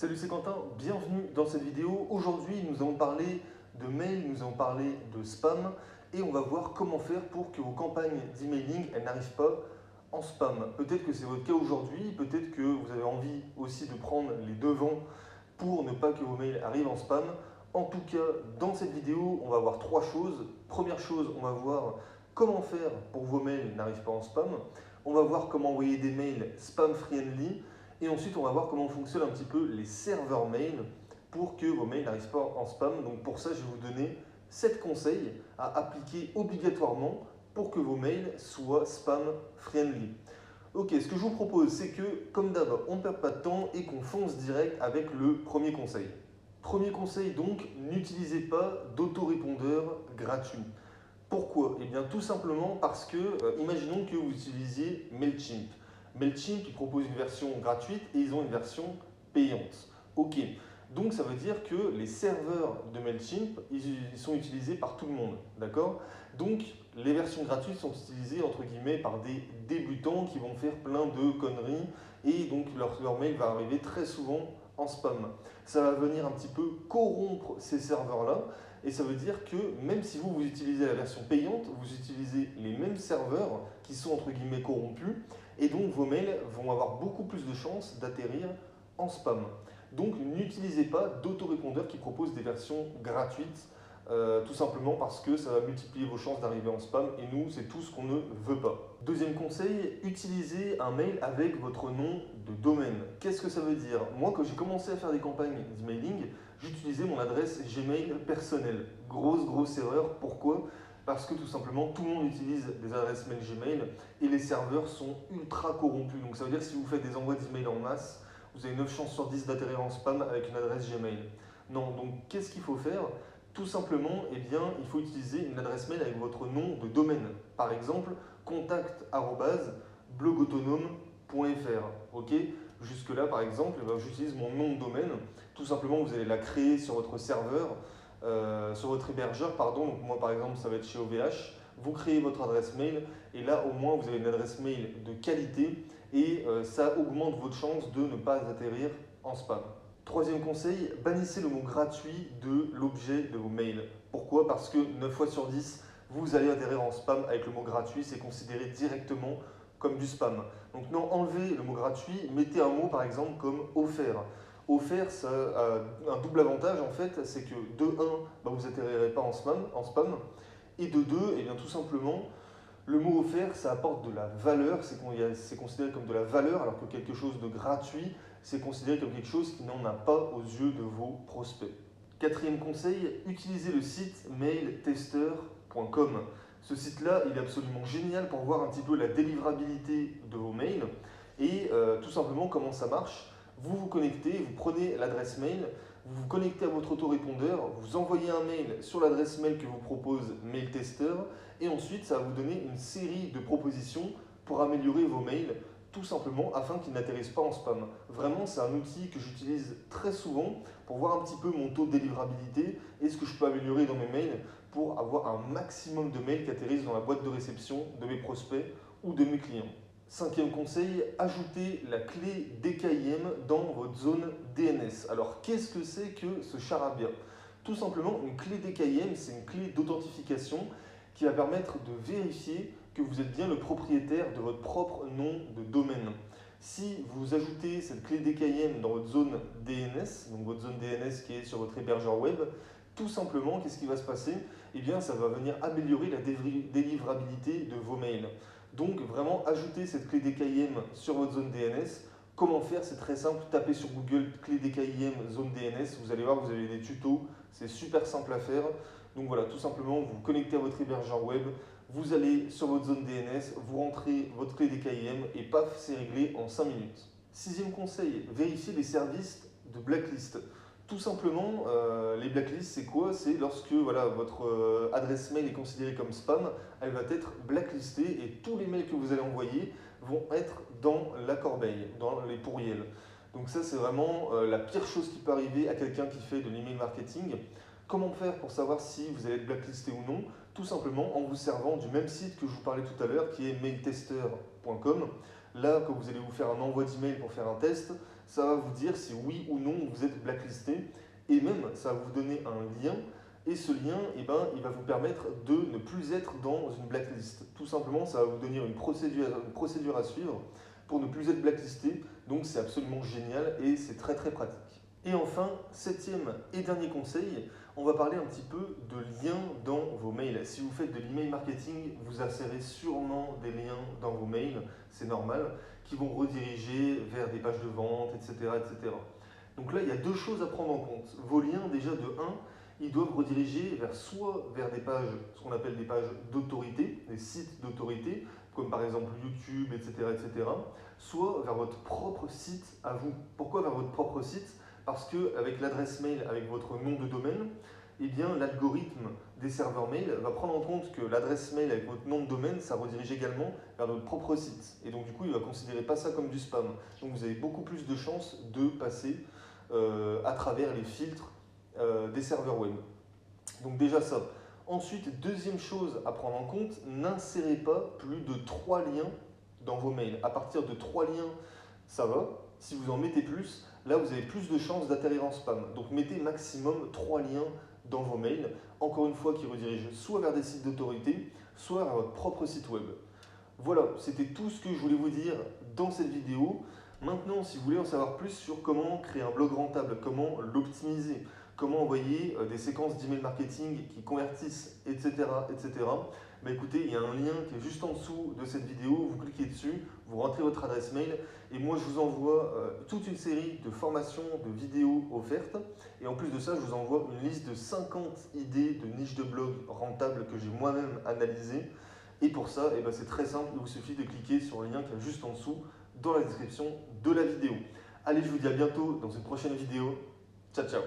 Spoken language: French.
Salut, c'est Quentin, bienvenue dans cette vidéo. Aujourd'hui, nous allons parler de mail, nous allons parler de spam et on va voir comment faire pour que vos campagnes d'emailing n'arrivent pas en spam. Peut-être que c'est votre cas aujourd'hui, peut-être que vous avez envie aussi de prendre les devants pour ne pas que vos mails arrivent en spam. En tout cas, dans cette vidéo, on va voir trois choses. Première chose, on va voir comment faire pour que vos mails n'arrivent pas en spam. On va voir comment envoyer des mails spam friendly. Et ensuite, on va voir comment fonctionnent un petit peu les serveurs mail pour que vos mails n'arrivent pas en spam. Donc pour ça, je vais vous donner 7 conseils à appliquer obligatoirement pour que vos mails soient spam friendly. Ok, ce que je vous propose, c'est que, comme d'hab, on ne perd pas de temps et qu'on fonce direct avec le premier conseil. Premier conseil donc, n'utilisez pas d'autorépondeur gratuit. Pourquoi? Eh bien tout simplement parce que, imaginons que vous utilisiez MailChimp. MailChimp qui propose une version gratuite et ils ont une version payante. Ok, donc ça veut dire que les serveurs de MailChimp, ils sont utilisés par tout le monde, d'accord? Donc les versions gratuites sont utilisées entre guillemets par des débutants qui vont faire plein de conneries et donc leur mail va arriver très souvent en spam. Ça va venir un petit peu corrompre ces serveurs-là et ça veut dire que même si vous utilisez la version payante, vous utilisez les mêmes serveurs qui sont entre guillemets corrompus et donc vos mails vont avoir beaucoup plus de chances d'atterrir en spam. Donc n'utilisez pas d'autorépondeur qui propose des versions gratuites, tout simplement parce que ça va multiplier vos chances d'arriver en spam et nous, c'est tout ce qu'on ne veut pas. Deuxième conseil, utilisez un mail avec votre nom de domaine. Qu'est-ce que ça veut dire? Moi, quand j'ai commencé à faire des campagnes d'emailing, j'utilisais mon adresse Gmail personnelle. Grosse erreur. Pourquoi? Parce que tout simplement, tout le monde utilise des adresses mail Gmail et les serveurs sont ultra corrompus. Donc ça veut dire que si vous faites des envois d'email en masse, vous avez 9 chances sur 10 d'atterrir en spam avec une adresse Gmail. Non, donc qu'est-ce qu'il faut faire? Tout simplement, eh bien, il faut utiliser une adresse mail avec votre nom de domaine. Par exemple, contact@blogautonome.fr. Ok? Jusque-là, par exemple, eh j'utilise mon nom de domaine. Tout simplement, vous allez la créer sur votre serveur, sur votre hébergeur, pardon. Donc moi, par exemple, ça va être chez OVH. Vous créez votre adresse mail et là, au moins, vous avez une adresse mail de qualité et ça augmente votre chance de ne pas atterrir en spam. Troisième conseil, bannissez le mot gratuit de l'objet de vos mails. Pourquoi? Parce que 9 fois sur 10, vous allez atterrir en spam avec le mot gratuit, c'est considéré directement comme du spam. Donc non, enlevez le mot gratuit, mettez un mot par exemple comme offert. Offert, ça a un double avantage en fait, c'est que de 1, vous n'atterrirez pas en spam, et de 2, et bien tout simplement, le mot offert, ça apporte de la valeur, c'est considéré comme de la valeur, alors que quelque chose de gratuit, c'est considéré comme quelque chose qui n'en a pas aux yeux de vos prospects. Quatrième conseil, utilisez le site mailtester.com. Ce site-là, il est absolument génial pour voir un petit peu la délivrabilité de vos mails et tout simplement comment ça marche. Vous vous connectez, vous prenez l'adresse mail, vous vous connectez à votre autorépondeur, vous envoyez un mail sur l'adresse mail que vous propose MailTester et ensuite ça va vous donner une série de propositions pour améliorer vos mails tout simplement afin qu'ils n'atterrissent pas en spam. Vraiment, c'est un outil que j'utilise très souvent pour voir un petit peu mon taux de délivrabilité et ce que je peux améliorer dans mes mails pour avoir un maximum de mails qui atterrissent dans la boîte de réception de mes prospects ou de mes clients. Cinquième conseil, ajoutez la clé DKIM dans votre zone DNS. Alors, qu'est-ce que c'est que ce charabia? Tout simplement, une clé DKIM, c'est une clé d'authentification qui va permettre de vérifier que vous êtes bien le propriétaire de votre propre nom de domaine. Si vous ajoutez cette clé DKIM dans votre zone DNS, donc votre zone DNS qui est sur votre hébergeur web, tout simplement, qu'est-ce qui va se passer? Eh bien, ça va venir améliorer la délivrabilité de vos mails. Donc, vraiment, ajoutez cette clé DKIM sur votre zone DNS. Comment faire? C'est très simple. Tapez sur Google clé DKIM zone DNS. Vous allez voir, vous avez des tutos. C'est super simple à faire. Donc voilà, tout simplement, vous vous connectez à votre hébergeur web, vous allez sur votre zone DNS, vous rentrez votre clé DKIM et paf, c'est réglé en 5 minutes. Sixième conseil, vérifiez les services de blacklist. Tout simplement, les blacklists, c'est quoi? C'est lorsque voilà, votre adresse mail est considérée comme spam, elle va être blacklistée et tous les mails que vous allez envoyer vont être dans la corbeille, dans les pourriels. Donc ça, c'est vraiment la pire chose qui peut arriver à quelqu'un qui fait de l'email marketing. Comment faire pour savoir si vous allez être blacklisté ou non? Tout simplement en vous servant du même site que je vous parlais tout à l'heure, qui est mailtester.com. Là, quand vous allez vous faire un envoi d'email pour faire un test, ça va vous dire si oui ou non vous êtes blacklisté, et même ça va vous donner un lien, et ce lien, eh ben, il va vous permettre de ne plus être dans une blacklist. Tout simplement, ça va vous donner une procédure à suivre pour ne plus être blacklisté, donc c'est absolument génial et c'est très très pratique. Et enfin, septième et dernier conseil, on va parler un petit peu de liens dans vos mails. Si vous faites de l'email marketing, vous insérez sûrement des liens dans vos mails, c'est normal, qui vont rediriger vers des pages de vente, etc., etc. Donc là, il y a deux choses à prendre en compte. Vos liens, déjà de 1, ils doivent rediriger soit vers des pages, ce qu'on appelle des pages d'autorité, des sites d'autorité, comme par exemple YouTube, etc., etc., soit vers votre propre site à vous. Pourquoi vers votre propre site? Parce qu'avec l'adresse mail, avec votre nom de domaine, eh bien, l'algorithme des serveurs mail va prendre en compte que l'adresse mail avec votre nom de domaine, ça redirige également vers votre propre site. Et donc, du coup, il va considérer pas ça comme du spam. Donc, vous avez beaucoup plus de chances de passer à travers les filtres des serveurs web. Donc, déjà ça. Ensuite, deuxième chose à prendre en compte, n'insérez pas plus de 3 liens dans vos mails. À partir de 3 liens, ça va. Si vous en mettez plus, là vous avez plus de chances d'atterrir en spam. Donc mettez maximum 3 liens dans vos mails, encore une fois qui redirigent soit vers des sites d'autorité, soit vers votre propre site web. Voilà, c'était tout ce que je voulais vous dire dans cette vidéo. Maintenant, si vous voulez en savoir plus sur comment créer un blog rentable, comment l'optimiser, comment envoyer des séquences d'email marketing qui convertissent, etc., etc., bah écoutez, il y a un lien qui est juste en dessous de cette vidéo, vous cliquez dessus, vous rentrez votre adresse mail et moi je vous envoie toute une série de formations, de vidéos offertes et en plus de ça, je vous envoie une liste de 50 idées de niches de blog rentables que j'ai moi-même analysées. Et pour ça, eh ben, c'est très simple, il vous suffit de cliquer sur le lien qui est juste en dessous dans la description de la vidéo. Allez, je vous dis à bientôt dans une prochaine vidéo. Ciao, ciao!